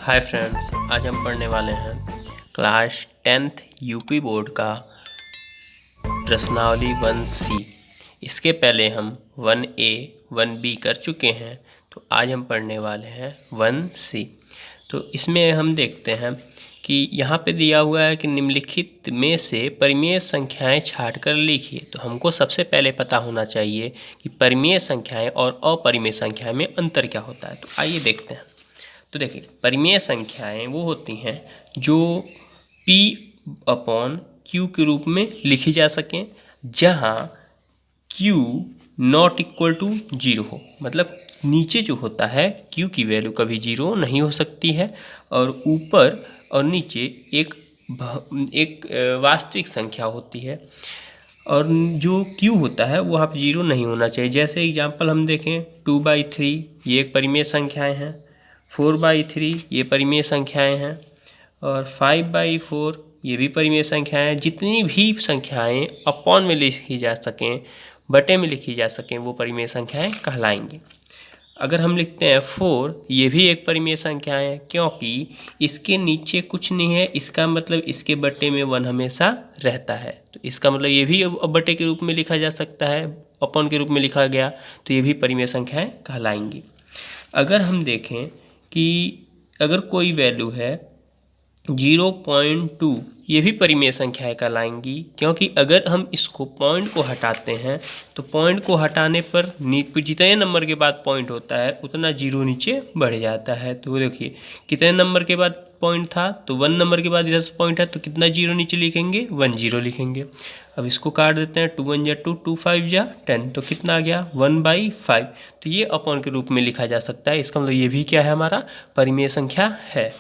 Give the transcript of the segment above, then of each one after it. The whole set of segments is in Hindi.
हाय फ्रेंड्स, आज हम पढ़ने वाले हैं क्लास 10th यूपी बोर्ड का प्रश्नावली 1C। इसके पहले हम 1A 1B कर चुके हैं, तो आज हम पढ़ने वाले हैं 1C। तो इसमें हम देखते हैं कि यहाँ पे दिया हुआ है कि निम्नलिखित में से परिमेय संख्याएं छांटकर लिखिए। तो हमको सबसे पहले पता होना चाहिए कि परिमेय संख्याएं और अपरिमेय संख्याएं में अंतर क्या होता है। तो आइए देखते हैं। तो देखिए, परिमेय संख्याएं वो होती हैं जो P/Q के रूप में लिखी जा सकें, जहां Q नॉट इक्वल टू 0 हो। मतलब नीचे जो होता है Q की वैल्यू कभी 0 नहीं हो सकती है, और ऊपर और नीचे एक वास्तविक संख्या होती है, और जो Q होता है वो वहाँ पर 0 नहीं होना चाहिए। जैसे एग्जांपल हम देखें, 2/3 ये एक परिमेय संख्याएं हैं, 4/3 ये परिमेय संख्याएं हैं, और 5/4 ये भी परिमेय संख्याएं हैं। जितनी भी संख्याएं अपॉन में लिखी जा सकें, बटे में लिखी जा सकें, वो परिमेय संख्याएं कहलाएंगी। अगर हम लिखते हैं 4, ये भी एक परिमेय संख्या है, क्योंकि इसके नीचे कुछ नहीं है, इसका मतलब इसके बटे में 1 हमेशा रहता है। तो इसका मतलब ये भी बटे के रूप में लिखा जा सकता है, अपॉन के रूप में लिखा गया, तो ये भी परिमेय संख्याएं कहलाएंगी। अगर हम देखें कि अगर कोई वैल्यू है 0.2, ये भी परिमेय संख्याएं कहलाएंगी, क्योंकि अगर हम इसको पॉइंट को हटाते हैं तो पॉइंट को हटाने पर जितने नंबर के बाद पॉइंट होता है उतना 0 नीचे बढ़ जाता है। तो देखिए, कितने नंबर के बाद पॉइंट था, तो 1 नंबर के बाद इधर से पॉइंट है, तो कितना 0 नीचे लिखेंगे, 1 0 लिखेंगे। अब इसको काट देते हैं, 2 1 जा 2, 2 5 जा 10, तो कितना आ गया 1/5। तो ये अपॉन के रूप में लिखा जा सकता है। इसका मतलब ये भी क्या है, हमारा परिमेय संख्या है।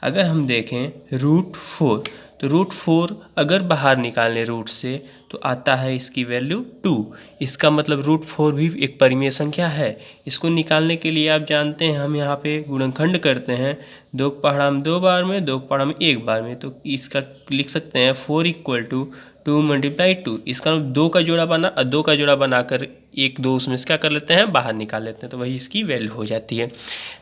अगर हम देखें √4, तो √4 अगर बाहर निकालें रूट से तो आता है इसकी वैल्यू 2। इसका मतलब √4 भी एक परिमेय संख्या है। इसको निकालने के लिए आप जानते हैं, हम यहाँ पे गुणनखंड करते हैं, 2 की पहाड़ा में 2 बार में, 2 की पहाड़ा में 1 बार में। तो इसका लिख सकते हैं 4 = 2 × 2। इसका 2 का जोड़ा बना, 2 का जोड़ा बनाकर 1 2 उसमें से क्या कर लेते हैं, बाहर निकाल लेते हैं, तो वही इसकी वैल्यू हो जाती है।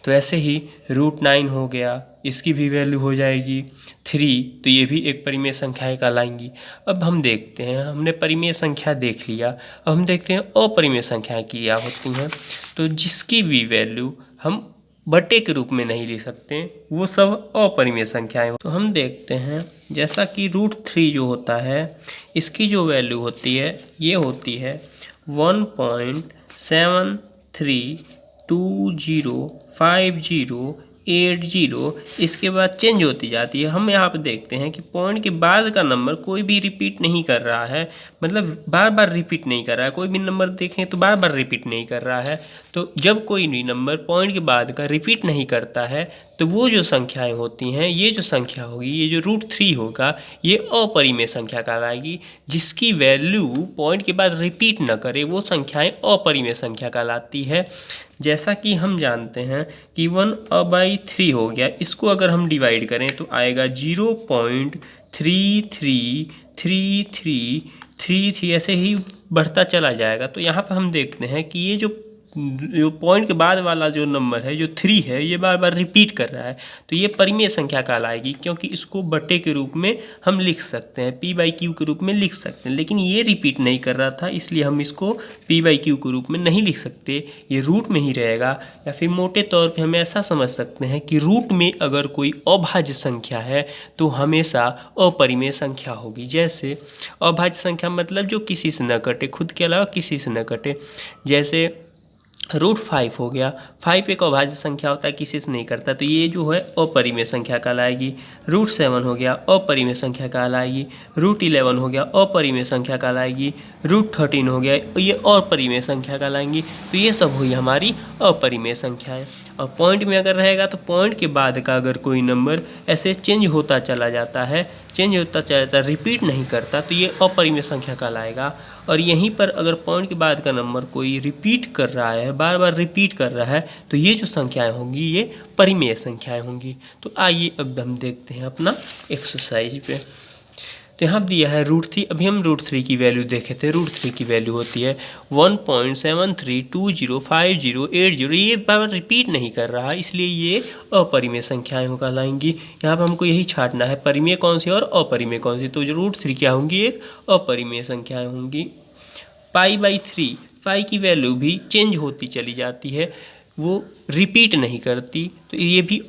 तो ऐसे ही √9 हो गया, इसकी भी वैल्यू हो जाएगी 3, तो ये भी एक परिमेय संख्याएं कहलाएंगी। अब हम देखते हैं, हमने परिमेय संख्या देख लिया, अब हम देखते हैं अपरिमेय संख्याएं क्या होती हैं। तो जिसकी भी वैल्यू हम बटे के रूप में नहीं लिख सकते, वो सब अपरिमेय संख्याएं। तो हम देखते हैं, जैसा कि √3 जो होता है, इसकी जो वैल्यू होती है ये होती है 1.73205080। इसके बाद चेंज होती जाती है। हम यहाँ पे देखते हैं कि पॉइंट के बाद का नंबर कोई भी रिपीट नहीं कर रहा है, मतलब बार बार रिपीट नहीं कर रहा है। कोई भी नंबर देखें तो बार बार रिपीट नहीं कर रहा है। तो जब कोई भी नंबर पॉइंट के बाद का रिपीट नहीं करता है, तो वो जो संख्याएं होती हैं, ये जो संख्या होगी, ये जो √3 होगा, ये अपरिमेय संख्या कहलाएगी। जिसकी वैल्यू पॉइंट के बाद रिपीट न करे, वो संख्याएं अपरिमेय संख्या कहलाती है। जैसा कि हम जानते हैं कि 1/3 हो गया, इसको अगर हम डिवाइड करें तो आएगा 0.333333, ऐसे ही बढ़ता चला जाएगा। तो यहाँ पर हम देखते हैं कि ये जो पॉइंट के बाद वाला जो नंबर है, जो 3 है, ये बार बार रिपीट कर रहा है, तो ये परिमेय संख्या कहलाएगी, क्योंकि इसको बटे के रूप में हम लिख सकते हैं, P/Q के रूप में लिख सकते हैं। लेकिन ये रिपीट नहीं कर रहा था, इसलिए हम इसको P/Q के रूप में नहीं लिख सकते, ये रूट में ही रहेगा। या फिर मोटे तौर पर हम ऐसा समझ सकते हैं कि रूट में अगर कोई अभाज्य संख्या है तो हमेशा अपरिमेय संख्या होगी। जैसे अभाज्य संख्या मतलब जो किसी से न कटे, खुद के अलावा किसी से न कटे। जैसे √5 हो गया, 5 एक अभाज्य संख्या होता है, किसी से नहीं करता, तो ये जो है अपरिमेय संख्या कहलाएगी। √7 हो गया, अपरिमेय संख्या कहलाएगी। √11 हो गया, अपरिमेय संख्या कहलाएगी। √13 हो गया, ये अपरिमेय संख्या कहलाएंगी। तो ये सब हुई हमारी अपरिमेय संख्याएं। और पॉइंट में अगर रहेगा तो पॉइंट के बाद का अगर कोई नंबर ऐसे चेंज होता चला जाता है, रिपीट नहीं करता, तो ये अपरिमेय संख्या कहलाएगा। और यहीं पर अगर पॉइंट के बाद का नंबर कोई रिपीट कर रहा है, बार बार रिपीट कर रहा है, तो ये जो संख्याएं होंगी ये परिमेय संख्याएं होंगी। तो आइए अब हम देखते हैं अपना एक्सरसाइज पे। तो यहाँ दिया है √3। अभी हम √3 की वैल्यू देखे थे। √3 की वैल्यू होती है 1.73205080। ये बार रिपीट नहीं कर रहा, इसलिए ये अपरिमेय संख्याएं कहलाएंगी। यहाँ पर हमको यही छांटना है परिमेय कौन सी और अपरिमेय कौन सी। तो जो √3 क्या होंगी, एक अपरिमेय संख्याएं होंगी। π/3, पाई की वैल्यू भी चेंज होती चली जाती है, वो रिपीट नहीं करती। तो ये भी,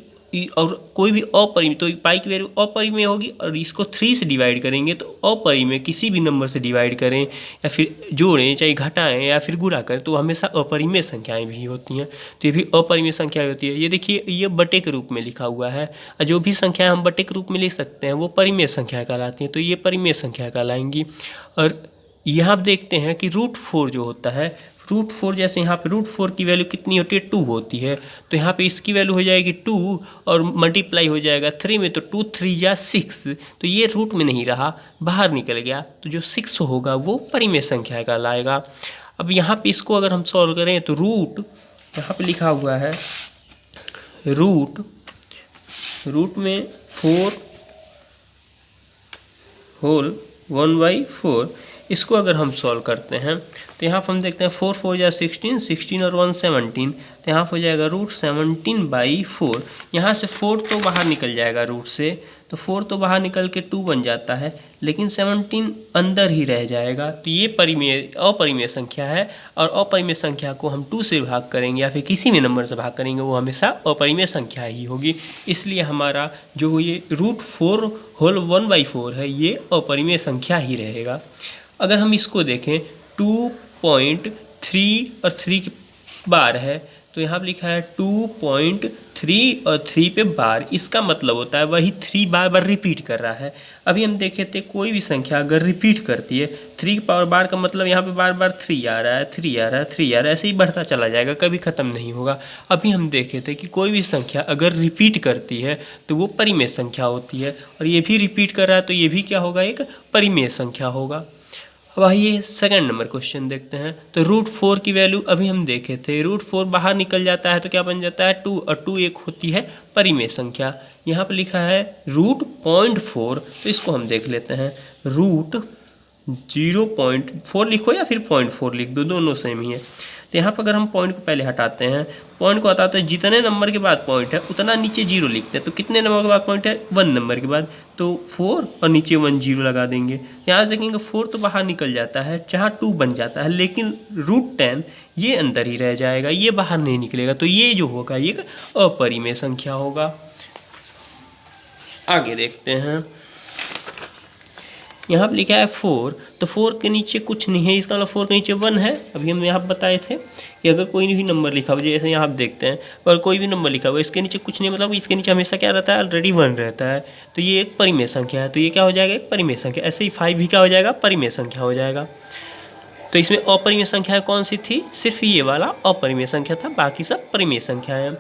और कोई भी अपरिमेय, तो पाई की वैल्यू अपरिमेय होगी और इसको 3 से डिवाइड करेंगे तो अपरिमेय किसी भी नंबर से डिवाइड करें या फिर जोड़ें, चाहे घटाएं या फिर गुणा करें, तो हमेशा अपरिमेय संख्याएं भी होती हैं। तो ये भी अपरिमेय संख्या होती है। ये देखिए, ये बटे के रूप में लिखा हुआ है, और जो भी संख्या हम बटे के रूप में लिख सकते हैं वो परिमेय संख्या कहलाती हैं। तो ये परिमेय संख्या कहलाएंगी। और यहाँ आप देखते हैं कि √4 जो होता है, √4 जैसे यहाँ पे √4 की वैल्यू कितनी होती है, 2 होती है। तो यहाँ पे इसकी वैल्यू हो जाएगी 2 और मल्टीप्लाई हो जाएगा 3 में, तो 2 3 या 6। तो ये रूट में नहीं रहा, बाहर निकल गया, तो जो 6 होगा वो परिमेय संख्या कहलाएगा। अब यहाँ पे इसको अगर हम सॉल्व करें तो रूट, यहाँ पे लिखा हुआ है रूट में 4 होल 1/4, इसको अगर हम सॉल्व करते हैं तो यहाँ पर हम देखते हैं 4 4 या 16, 16 और 1 17, तो यहाँ पर हो जाएगा √17/4। यहाँ से 4 तो बाहर निकल जाएगा रूट से, तो 4 तो बाहर निकल के 2 बन जाता है, लेकिन 17 अंदर ही रह जाएगा। तो ये अपरिमेय संख्या है, और अपरिमेय संख्या को हम 2 से भाग करेंगे या फिर किसी भी नंबर से भाग करेंगे, वो हमेशा अपरिमेय संख्या ही होगी। इसलिए हमारा जो ये √4 होल 1/4 है, ये अपरिमेय संख्या ही रहेगा। अगर हम इसको देखें 2.3 और 3 के बार है, तो यहाँ पर लिखा है 2.3 और 3 पे बार, इसका मतलब होता है वही 3 बार बार रिपीट कर रहा है। अभी हम देखे थे कोई भी संख्या अगर रिपीट करती है, 3 के पावर बार का मतलब यहाँ पे बार बार 3 आ रहा है, 3 आ रहा है, 3 आ रहा है, ऐसे ही बढ़ता चला जाएगा, कभी ख़त्म नहीं होगा। अभी हम देखे थे कि कोई भी संख्या अगर रिपीट करती है तो वो परिमेय संख्या होती है, और ये भी रिपीट कर रहा है तो ये भी क्या होगा, एक परिमेय संख्या होगा। अब आइए सेकंड नंबर क्वेश्चन देखते हैं। तो √4 की वैल्यू अभी हम देखे थे, √4 बाहर निकल जाता है तो क्या बन जाता है 2, और 2 एक होती है परिमेय संख्या। यहाँ पर लिखा है √0.4, तो इसको हम देख लेते हैं। √0.4 लिखो या फिर 0.4 लिख दो, दोनों सेम ही है। तो यहाँ पर अगर हम पॉइंट को पहले हटाते हैं, पॉइंट को हटाते हैं, जितने नंबर के बाद पॉइंट है उतना नीचे 0 लिखते हैं। तो कितने नंबर के बाद पॉइंट है, 1 नंबर के बाद, तो 4 और नीचे 1 0 लगा देंगे। यहाँ देखेंगे 4 तो बाहर निकल जाता है, जहाँ 2 बन जाता है, लेकिन √10 ये अंदर ही रह जाएगा, ये बाहर नहीं निकलेगा। तो ये जो होगा ये अपरिमेय संख्या होगा। आगे देखते हैं, यहाँ पर लिखा है 4, तो 4 के नीचे कुछ नहीं है, इसका मतलब 4 के नीचे 1 है। अभी हम यहाँ बताए थे कि अगर कोई भी नंबर लिखा हुआ, जैसे यहाँ आप देखते हैं, पर कोई भी नंबर लिखा हुआ इसके नीचे कुछ नहीं, मतलब इसके नीचे हमेशा क्या रहता है, ऑलरेडी 1 रहता है। तो ये एक परिमेय संख्या है, तो ये क्या हो जाएगा, एक परिमेय संख्या। ऐसे ही 5 भी क्या हो जाएगा, परिमेय संख्या हो जाएगा। तो इसमें अपरिमेय संख्या कौन सी थी, सिर्फ ये वाला अपरिमेय संख्या था, बाकी सब परिमेय संख्या है। अब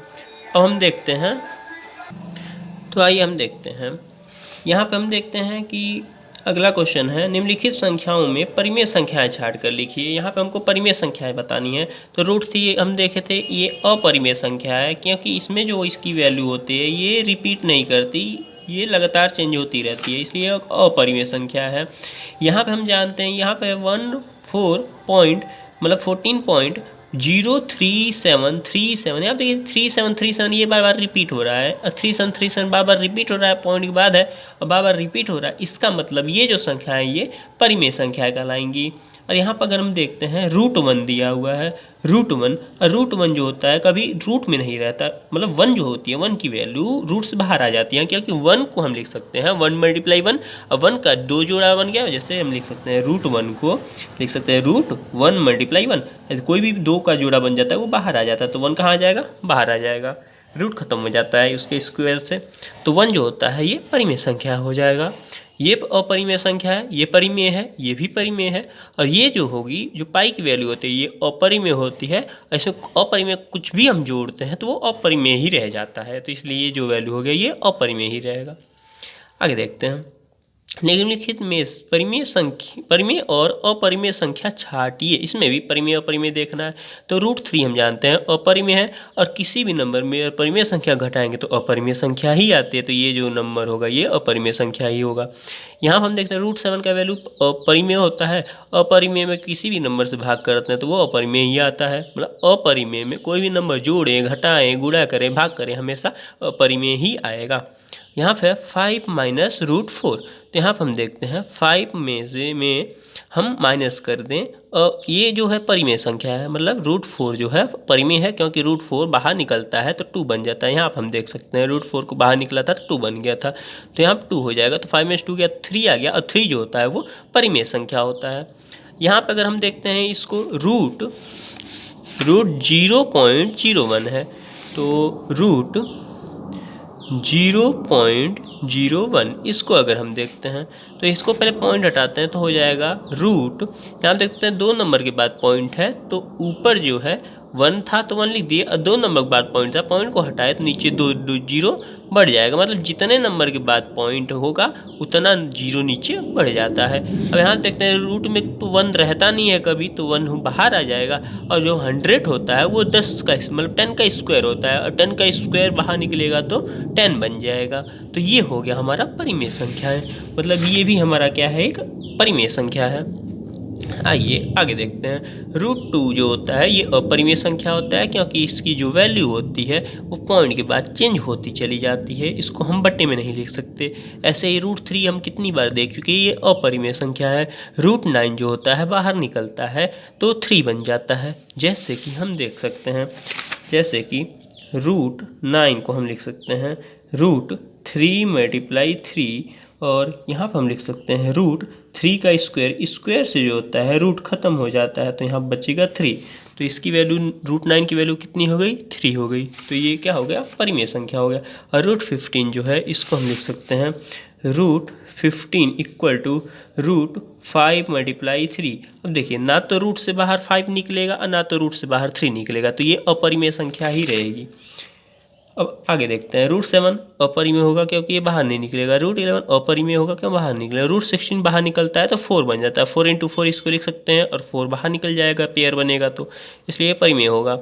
हम देखते हैं, तो आइए हम देखते हैं, यहाँ पर हम देखते हैं कि अगला क्वेश्चन है, निम्नलिखित संख्याओं में परिमेय संख्याएं छाट कर लिखिए। यहाँ पे हमको परिमेय संख्याएं बतानी है। तो √3 हम देखे थे, ये अपरिमेय संख्या है, क्योंकि इसमें जो इसकी वैल्यू होती है ये रिपीट नहीं करती, ये लगातार चेंज होती रहती है, इसलिए अपरिमेय संख्या है। यहाँ पे हम जानते हैं, यहाँ पे 14.03737, यहाँ देखिए 3737 ये बार बार रिपीट हो रहा है, 3737 बार बार रिपीट हो रहा है, पॉइंट के बाद है और बार बार रिपीट हो रहा है। इसका मतलब ये जो संख्या है ये परिमेय संख्या कहलाएंगी। और यहाँ पर अगर हम देखते हैं √1 दिया हुआ है, √1 जो होता है कभी रूट में नहीं रहता, मतलब 1 जो होती है 1 की वैल्यू रूट से बाहर आ जाती है, क्योंकि 1 को हम लिख सकते हैं 1 × 1, और 1 का 2 जोड़ा बन गया, जैसे हम लिख सकते हैं √1 को लिख सकते हैं √1 × 1। कोई भी 2 का जोड़ा बन जाता है वो बाहर आ जाता है, तो 1 कहाँ आ जाएगा, बाहर आ जाएगा, रूट खत्म हो जाता है उसके स्क्वायर से। तो 1 जो होता है ये परिमेय संख्या हो जाएगा। ये अपरिमेय संख्या है, ये परिमेय है, ये भी परिमेय है, और ये जो होगी जो पाई की वैल्यू होती है ये अपरिमेय होती है। इसमें अपरिमेय कुछ भी हम जोड़ते हैं तो वो अपरिमेय ही रह जाता है, तो इसलिए ये जो वैल्यू हो गया ये अपरिमेय ही रहेगा। आगे देखते हैं, निम्नलिखित में परिमेय और अपरिमेय संख्या छाटिए। इसमें भी परिमेय अपरिमेय देखना है। तो √3 हम जानते हैं अपरिमेय है, और किसी भी नंबर में अपरिमेय संख्या घटाएंगे तो अपरिमेय संख्या ही आती है। तो ये जो नंबर होगा ये अपरिमेय संख्या ही होगा। यहाँ हम देखते हैं √7 का वैल्यू अपरिमेय होता है। अपरिमेय में किसी भी नंबर से भाग करते हैं तो वो अपरिमेय ही आता है। मतलब अपरिमेय में कोई भी नंबर जोड़ें, घटाएं, गुणा करें, भाग करें, हमेशा अपरिमेय ही आएगा। यहाँ पे 5 माइनस √4, तो यहाँ पर हम देखते हैं 5 में हम माइनस कर दें, और ये जो है परिमेय संख्या है, मतलब √4 जो है परिमेय है, क्योंकि √4 बाहर निकलता है तो 2 बन जाता है। यहाँ पर हम देख सकते हैं √4 को बाहर निकला था तो 2 बन गया था, तो यहाँ पर 2 हो जाएगा। तो 5 में 2 गया 3 आ गया, और 3 जो होता है वो परिमेय संख्या होता है। यहाँ पर अगर हम देखते हैं इसको रूट 0.01 है, तो √0.01 इसको अगर हम देखते हैं तो इसको पहले पॉइंट हटाते हैं तो हो जाएगा रूट, यहाँ देखते हैं 2 नंबर के बाद पॉइंट है तो ऊपर जो है 1 था तो 1 लिख दिए, और 2 नंबर के बाद पॉइंट था, पॉइंट को हटाए तो नीचे 2 जीरो बढ़ जाएगा। मतलब जितने नंबर के बाद पॉइंट होगा उतना जीरो नीचे बढ़ जाता है। अब यहाँ देखते हैं रूट में तो 1 रहता नहीं है कभी, तो 1 बाहर आ जाएगा, और जो 100 होता है वो 10 का मतलब 10 का स्क्वायर होता है, और 10 का स्क्वायर बाहर निकलेगा तो 10 बन जाएगा। तो ये हो गया हमारा परिमेय संख्या है, मतलब ये भी हमारा क्या है, एक परिमेय संख्या है। आइए आगे देखते हैं। √2 जो होता है ये अपरिमेय संख्या होता है, क्योंकि इसकी जो वैल्यू होती है वो पॉइंट के बाद चेंज होती चली जाती है, इसको हम बट्टे में नहीं लिख सकते। ऐसे ही √3 हम कितनी बार देख चुके हैं, ये अपरिमेय संख्या है। √9 जो होता है बाहर निकलता है तो 3 बन जाता है, जैसे कि हम देख सकते हैं, जैसे कि √9 को हम लिख सकते हैं √3 × 3, और यहाँ पर हम लिख सकते हैं √3 का स्क्वायर से जो होता है रूट ख़त्म हो जाता है तो यहाँ बचेगा 3, तो इसकी वैल्यू √9 की वैल्यू कितनी हो गई, 3 हो गई। तो ये क्या हो गया, परिमेय संख्या हो गया। और √15 जो है इसको हम लिख सकते हैं √15 = √5 × 3। अब देखिए ना तो रूट से बाहर 5 निकलेगा और ना तो रूट से बाहर 3 निकलेगा, तो ये अपरिमेय संख्या ही रहेगी। अब आगे देखते हैं √7 अपरिमेय होगा क्योंकि ये बाहर नहीं निकलेगा। √11 अपरिमेय होगा क्यों, बाहर निकलेगा। √16 बाहर निकलता है तो 4 बन जाता है, 4 × 4 इसको लिख सकते हैं, और 4 बाहर निकल जाएगा, पेयर बनेगा, तो इसलिए ये परिमेय होगा।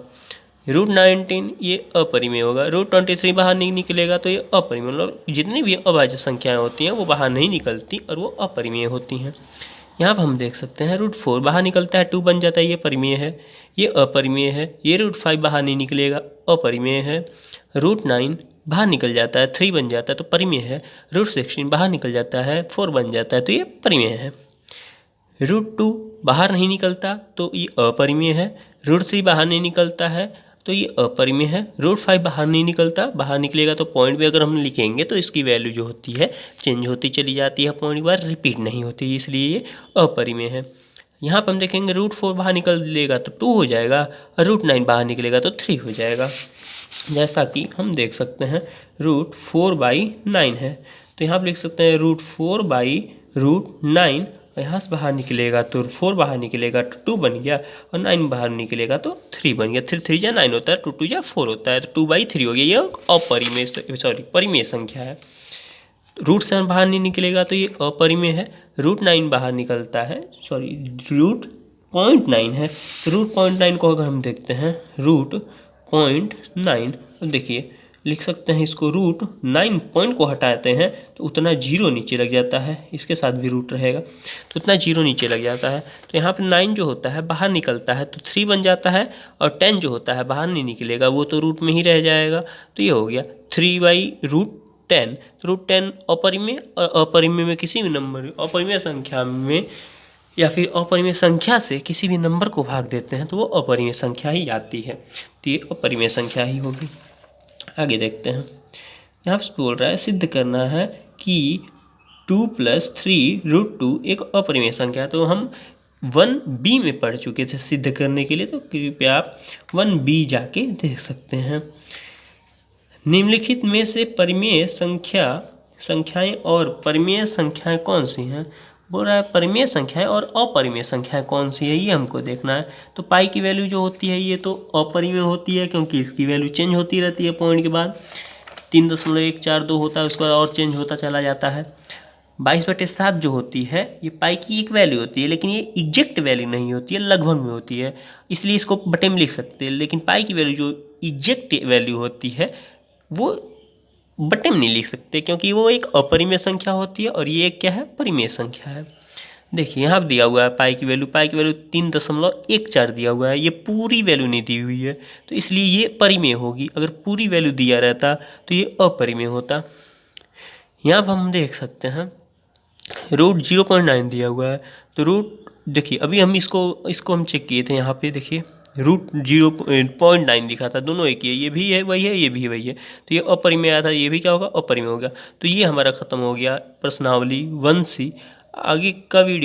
√19 ये अपरिमेय होगा। √23 बाहर नहीं निकलेगा तो ये अपरिमेय, मतलब जितनी भी अभाज्य संख्याएँ होती हैं वो बाहर नहीं निकलती और वो अपरिमेय होती हैं। यहाँ पर हम देख सकते हैं √4 बाहर निकलता है 2 बन जाता है, ये परिमेय है। ये अपरिमेय है। ये √5 बाहर नहीं निकलेगा, अपरिमेय है। √9 बाहर निकल जाता है 3 बन जाता है तो परिमेय है। √16 बाहर निकल जाता है 4 बन जाता है तो ये परिमेय है। √2 बाहर नहीं निकलता तो ये अपरिमेय है। √3 बाहर नहीं निकलता है तो ये अपरिमेय है। √5 बाहर नहीं निकलता, बाहर निकलेगा तो पॉइंट भी अगर हम लिखेंगे तो इसकी वैल्यू जो होती है चेंज होती चली जाती है, पॉइंट बार रिपीट नहीं होती, इसलिए ये अपरिमेय है। यहाँ पर हम देखेंगे √4 बाहर निकलेगा तो 2 हो जाएगा, और √9 बाहर निकलेगा तो 3 हो जाएगा। जैसा कि हम देख सकते हैं √4/9 है, तो यहाँ पर लिख सकते हैं √4/9, और यहाँ से बाहर निकलेगा तो 4 बाहर निकलेगा तो 2 बन गया, और 9 बाहर निकलेगा तो 3 बन गया। 3 3 या 9 होता है, 2 2 या 4 होता है, तो 2/3 हो गया। ये परिमेय संख्या है। √7 बाहर नहीं निकलेगा तो ये अपरिमेय है। √9 बाहर निकलता है, √0.9 है, तो √0.9 को अगर हम देखते हैं √0.9, तो देखिए लिख सकते हैं इसको √9 पॉइंट को हटाते हैं तो उतना जीरो नीचे लग जाता है, इसके साथ भी रूट रहेगा तो उतना जीरो नीचे लग जाता है। तो यहाँ पे 9 जो होता है बाहर निकलता है तो 3 बन जाता है, और 10 जो होता है बाहर नहीं निकलेगा वो तो रूट में ही रह जाएगा, तो ये हो गया 3/√10। तो √10 अपरिमेय, और अपरिमेय में किसी भी नंबर अपरिमेय संख्या में या फिर अपरिमेय संख्या से किसी भी नंबर को भाग देते हैं तो वो अपरिमेय संख्या ही आती है, तो ये अपरिमेय संख्या ही होगी। आगे देखते हैं, यहाँ पर बोल रहा है सिद्ध करना है कि 2 + 3 √2 एक अपरिमेय संख्या है। तो हम 1b में पढ़ चुके थे सिद्ध करने के लिए, तो कृपया आप 1b जाके देख सकते हैं। निम्नलिखित में से परिमेय संख्याएं और परिमेय संख्याएं कौन सी हैं। बोल रहा है परिमेय संख्याएं और अपरिमेय संख्याएं कौन सी है, ये हमको देखना है। तो पाई की वैल्यू जो होती है ये तो अपरिमेय होती है, क्योंकि इसकी वैल्यू चेंज होती रहती है पॉइंट के बाद। 3.142 होता है, उसके बाद और चेंज होता चला जाता है। 22/7 जो होती है ये पाई की एक वैल्यू होती है, लेकिन ये एग्जैक्ट वैल्यू नहीं होती है, लगभग में होती है, इसलिए इसको बटे में लिख सकते हैं। लेकिन पाई की वैल्यू जो एग्जैक्ट वैल्यू होती है वो बटे में नहीं लिख सकते, क्योंकि वो एक अपरिमेय संख्या होती है और ये एक क्या है, परिमेय संख्या है। देखिए यहाँ दिया हुआ है पाई की वैल्यू 3.14 दिया हुआ है, ये पूरी वैल्यू नहीं दी हुई है, तो इसलिए ये परिमेय होगी। अगर पूरी वैल्यू दिया रहता तो ये अपरिमेय होता। यहाँ पर हम देख सकते हैं रूट 0.9 दिया हुआ है, तो रूट देखिए अभी हम इसको हम चेक किए थे, यहाँ पे देखिए रूट 0.9 दिखा था, दोनों एक ही है, ये भी है वही है, ये भी वही है, तो ये अपरिमेय आया था, ये भी क्या होगा, अपरिमेय हो गया। तो ये हमारा खत्म हो गया प्रश्नावली 1C। आगे का वीडियो